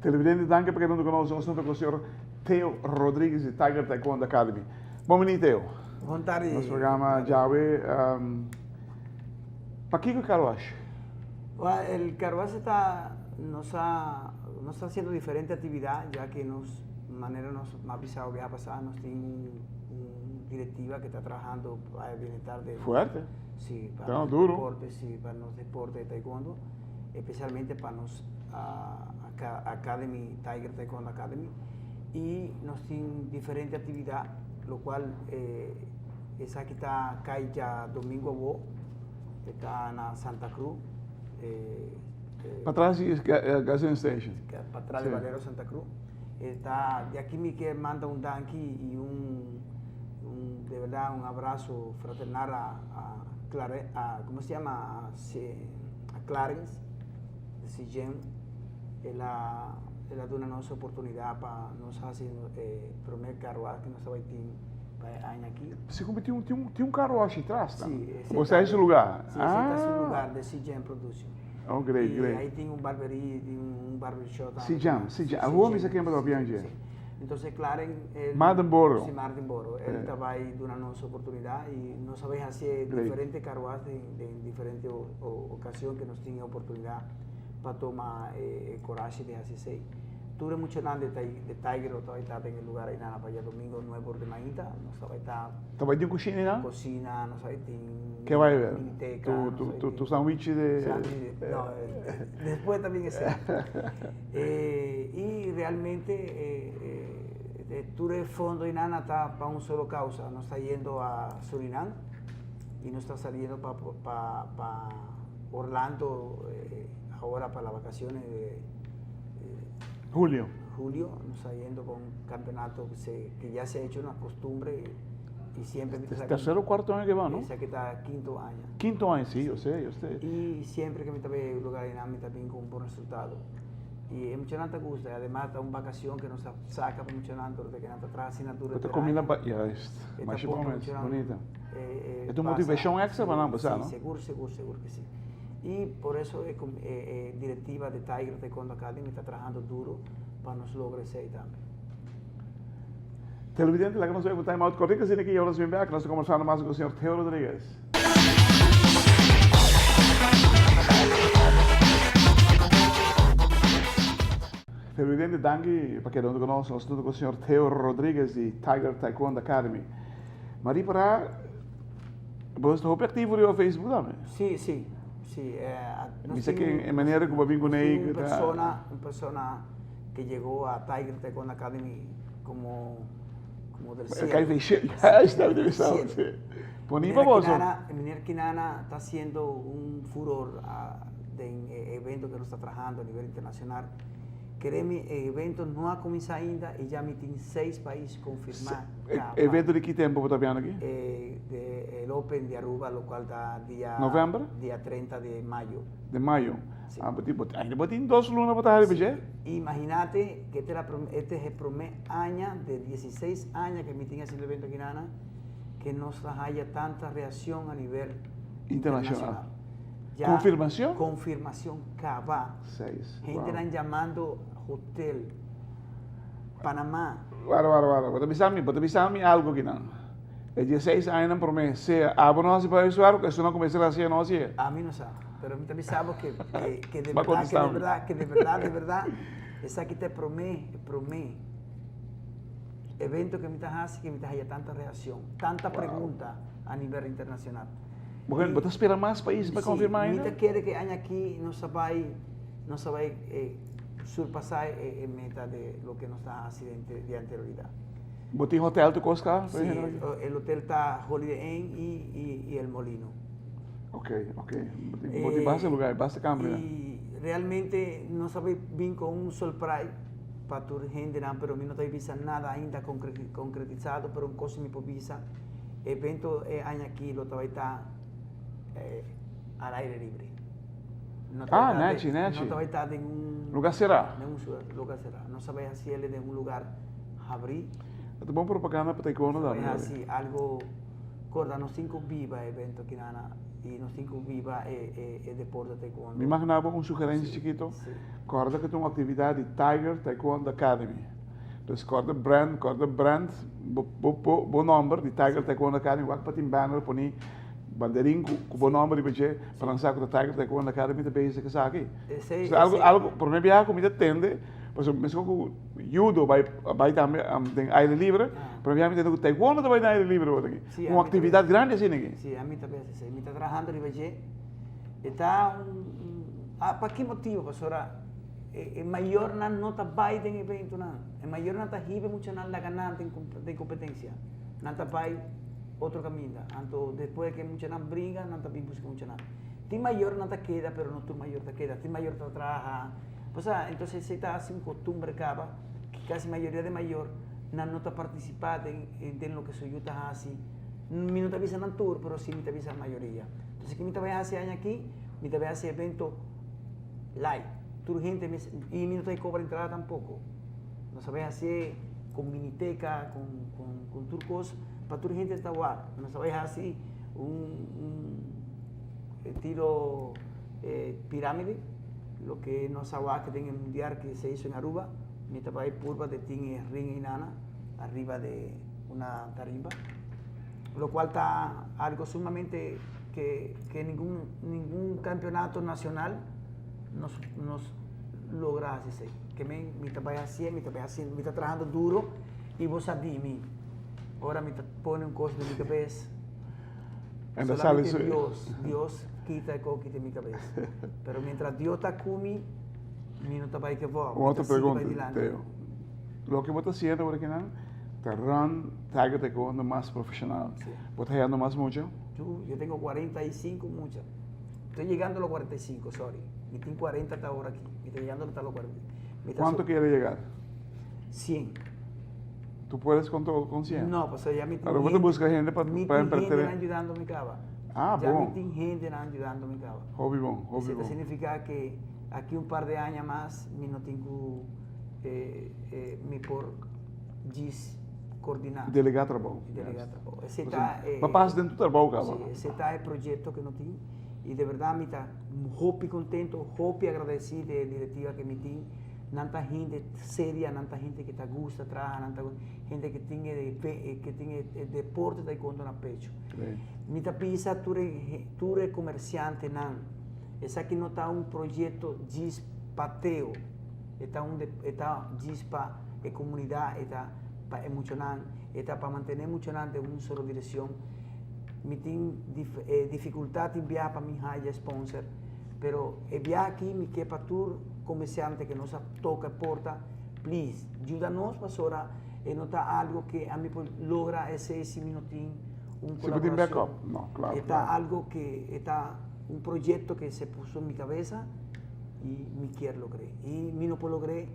Televidente, danke por quedando conosco. Nós estamos com o senhor Theo Rodrigues de Tiger Taekwondo Academy. Bom dia, Theo. Bom tarde. Nosso programa Jawe. ¿Para qué carruaje? El carruaje nos está haciendo diferente actividad, ya que nos ha avisado que ha pasado, nos tiene una directiva que está trabajando para el bienestar de... Fuerte. Sí, para los duro. deportes, sí, para los deportes de taekwondo, especialmente para los Academy, Tiger Taekwondo Academy, y nos tiene diferente actividad, lo cual esa que está cae ya domingo Bo, está en Santa Cruz. Para trás de Gasoline Station. Para atrás de Valero Santa Cruz. Está, de aquí me manda un danqui y de verdad un abrazo fraternal ¿cómo se llama? A Clarence, de CGM. Él ha dado una oportunidad para nos hacer primer carruaje que nos va a ir aquí. Você tinha um carruagem atrás, tá? Sim. Você é esse lugar? Sim, esse é esse lugar de CGM Production. Oh, great, e great. aí tem barbearia, um barbershop. CGM. A rua me aqui em Badopianje. Então, claro, Mardenboro. Sim, Mardenboro. Ele estava aí dando a nossa oportunidade e nós sabemos fazer diferentes carruagens em diferentes ocasiões que nós tínhamos oportunidade para tomar coragem de fazer. Tuve mucho años de Tiger, todavía estaba en el lugar ahí nada para allá domingo 9 por de mañana, no sabía estar. ¿Estaba en cocina? Cocina, no sabía ¿Qué va a ver? Miniteca. Tu sándwich de. No, después también es y realmente tuve fondo y nada está para un solo causa, no está yendo a Surinam y no está saliendo para Orlando ahora para las vacaciones de Julio, nos está yendo con un campeonato que ya se ha hecho una costumbre y siempre... Terceiro ou quarto ano que vai, não? Esse aqui está quinto ano. Quinto ano, sim, eu sei. Y siempre que me trae el lugar me también con un buen resultado. Y es mucho nada gusta, además está una vacación que nos saca para mucho nada, porque que nada traz assinatura. Outra comida, mas bonita. É tua motivação extra para não passar, não? Seguro que sí. Y por eso directiva de Tiger Taekwondo Academy está trabajando duro para nos lograr ese también. Televidente, lá que nós vamos botar em modo corrica, assim aqui, nós vamos ver que nós estamos conversando mais com o senhor Theo Rodrigues. Televidente, danke para quem não conhece, nós estamos com o senhor Theo Rodrigues de Tiger Taekwondo Academy. Mas para você está ativo no Facebook também? Sim. Dice que en manera como vino con él. Una persona que llegó a Tiger Taekwondo Academy como del cielo. Ya está interesado. Miner Kinana está haciendo un furor de eventos que nos está trabajando a nivel internacional. Queremos eventos no ha comenzado ainda y ya me tienen 6 países confirmados. ¿Evento de qué tiempo está viendo aquí? El Open de Aruba, lo cual da día... ¿Noviembre? Día 30 de mayo. De mayo? Sí. Ainda tem 2 lunas para estar aí, Imagínate que este es el primer año de 16 años que me tienen haciendo evento aquí en Ana, que no haya tanta reacción a nivel internacional. Ya, ¿confirmación? Confirmación cabal. 6. Gente están llamando hotel, Panamá. Claro. Vou te avisar algo aqui não. É 16 anos por mês. Se a nós para isso algo que isso não começa a ser nós é. A mí no sabe, pero a mí te avisamos que de verdad, esa que te promete evento que me hace que me haya tanta reacción, tanta pregunta a nivel internacional. Bueno, ¿vos esperas más países para confirmar ainda? Mita quiere que año aquí no se va surpasar el meta de lo que nos da accidente de anterioridad. ¿Vos tienes hotel tu Cosca? Sí, el hotel está Holiday Inn y el Molino. Ok. ¿Vos vas a lugar, vas a cambiar? Y realmente no sabe bien con un surprise para tu gente, pero a mí no te visa nada ainda concretizado, pero un cosa me visa. Evento año aquí lo está al aire libre. No Nachi. No te va a estar en un lugar será. En un lugar será. No sabes así él en un lugar abrir. É bom propaganda para taekwondo Sabes da. así algo corda no 5 viva evento aqui e no 5 viva deporte taekwondo. Me imaginava sugerência chiquito. Sim. Corda que tem uma atividade de Tiger Taekwondo Academy. Dus corda brand, bom número de Tiger Taekwondo Academy. Wat para banner poni bandeirinho com bom número de budget para lançar com a Tiger Taekwondo Academy também isso que sabe. Algo por mim viaja comida tende, mas mesmo com judo vai também tem aire livre, para mim também tem taekwondo também tem aire livre aqui. Uma atividade grande assim aqui. Sim, a mim também assim. Me está trabalhando de budget. Está para que motivo, pastora? É maior na nota vai tem evento não. É maior na tá ribe muito na la ganante de competência. Na tá vai outro caminho. Então depois que muito na briga, não tá bem buscar muito na. Tem maior na tá queda, pero não tu maior tá queda. Tem maior tá trabaja. Pues então se está assim costumbre acaba que quase maioria de maior não tá participar em lo que sou eu tá assim. Me não tá visa na tour, pero sim me tá visa a maioria. Então que me tá vai fazer aqui, me tá vai fazer evento live. Tu gente e não tem cobra entrada tampoco. Não sabe fazer com miniteca, com turcos, para tu gente está lá. Não sabe fazer estilo pirâmide, lo que no sabe que tem el mundial que se hizo en Aruba, mi trabajo purba de tiene ring y nana arriba de una tarimba, lo cual está algo sumamente que ningún campeonato nacional nos logra hacer. Que mi trabajo así, mi está trabajando duro y vos sabés mí. Ahora me pone un costo de mi cabeza. Solamente Dios quita el coquete de mi cabeza. Pero mientras Dios está conmigo, mi no está para que voy. Outra pergunta, Teo. Lo que você está haciendo por aqui, te run Tiger Taekwondo más profesional. Sí. ¿Vos estás llegando más mucho? Yo tengo 45 muchas. Estoy llegando a los 45, sorry. Y tengo 40 hasta ahora aquí. Y estoy llegando hasta los 40. ¿Cuánto quieres llegar? 100. ¿Tú puedes con todo con 100? No, pues ya mi Ahora vos buscas gente para gente ayudando a mi cava. Ah, ya bom. mi gente ayudando a mi cava. Hobby bom, hobby Eso bom. significa que aquí un par de años más, mi no tengo mi por GIS coordinar. Delegar trabalho. Delegar trabalho. Esse está papás dentro do trabalho, cara. Sim, esse está é projeto que não tem e de verdade me está muito contento, muito agradecido da diretiva que me tem. Nanta gente séria, nanta gente que está gosta trabalhar, nanta gente que tem deporte taekwondo na pecho. Me está pisa ture comerciante não. Esse aqui não está projeto GIS pateo. Está GIS para a comunidade, está para emocionar, está para manter emocionante em uma só direção. Me tem dificuldade em enviar para minha raia sponsor, pero enviar aqui me quer para tour comerciante que nos toca a porta, please, ajuda-nos para e não está algo que a mim logra esse minutinho, Se backup, não, claro. Está algo que está projeto que se puso em minha cabeça e me quer lograr. E me não lograr,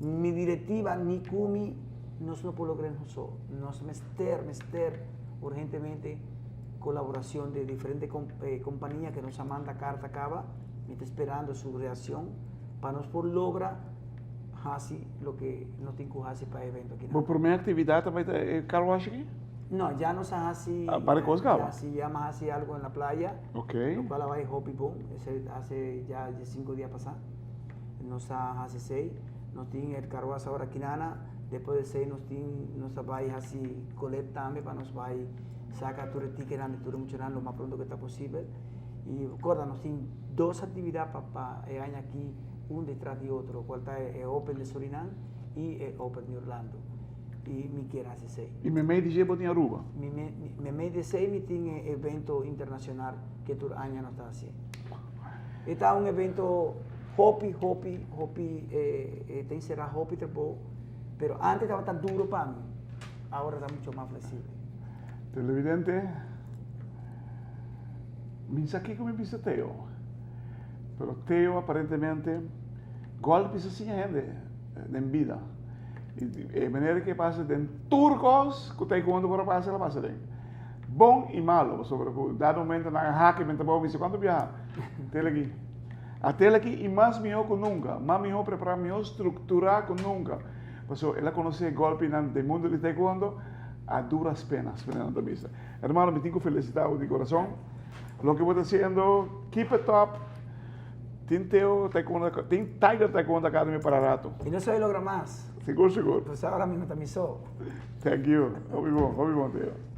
minha diretiva, ni cumi, nós não podemos lograr só. Nós mester urgentemente colaboração de diferentes companhias que nos manda carta acaba, me está esperando sua reação para nós por lograr fazer o que nós temos que fazer para o evento aqui. Por minha atividade vai ter carruagem aqui? No, ya nos hace para Coscaba. Ya más hace algo en la playa. Okay. Lo cual va a Hopi Boom. Hace ya 5 días pasados. Nos hace 6. Nos tiene el carruaje ahora aquí nana. Después de 6 nos va a hacer colect también para nos va a sacar tu ticket de mucho lo más pronto que está posible. Y recuerda, nos tiene 2 actividades para el año aquí, uno detrás de otro. Cual está el Open de Surinam y el Open de Orlando. E me quer hacer 6. E me meio de dia em Aruba? Me meio de 6 me tem evento internacional que todo ano não está assim. Está evento Hopi, tem será Hopi Trepo, pero antes estava tão duro para mim, agora está muito mais flexível. Televidente, me aqui como me Teo, pero Teo aparentemente golpes assim gente em vida. De maneira que passa de turcos, que taekwondo para passar, ela passa bem. bom e malo. Sobre o dado momento na hack, me trabalho, me diz quando viaja, até aqui e mais melhor que nunca, mais melhor preparar, melhor estruturar que nunca. Porque ela conhece o golpe no mundo de taekwondo a duras penas, Fernando Vista. Hermano, me tengo que felicitar de corazón. Lo que voy haciendo, keep it up. Tem Tiger Taekwondo Academy para rato. Y no se logra más. Seguro. Pues ahora mismo también so. Thank you. Obrigado, tío.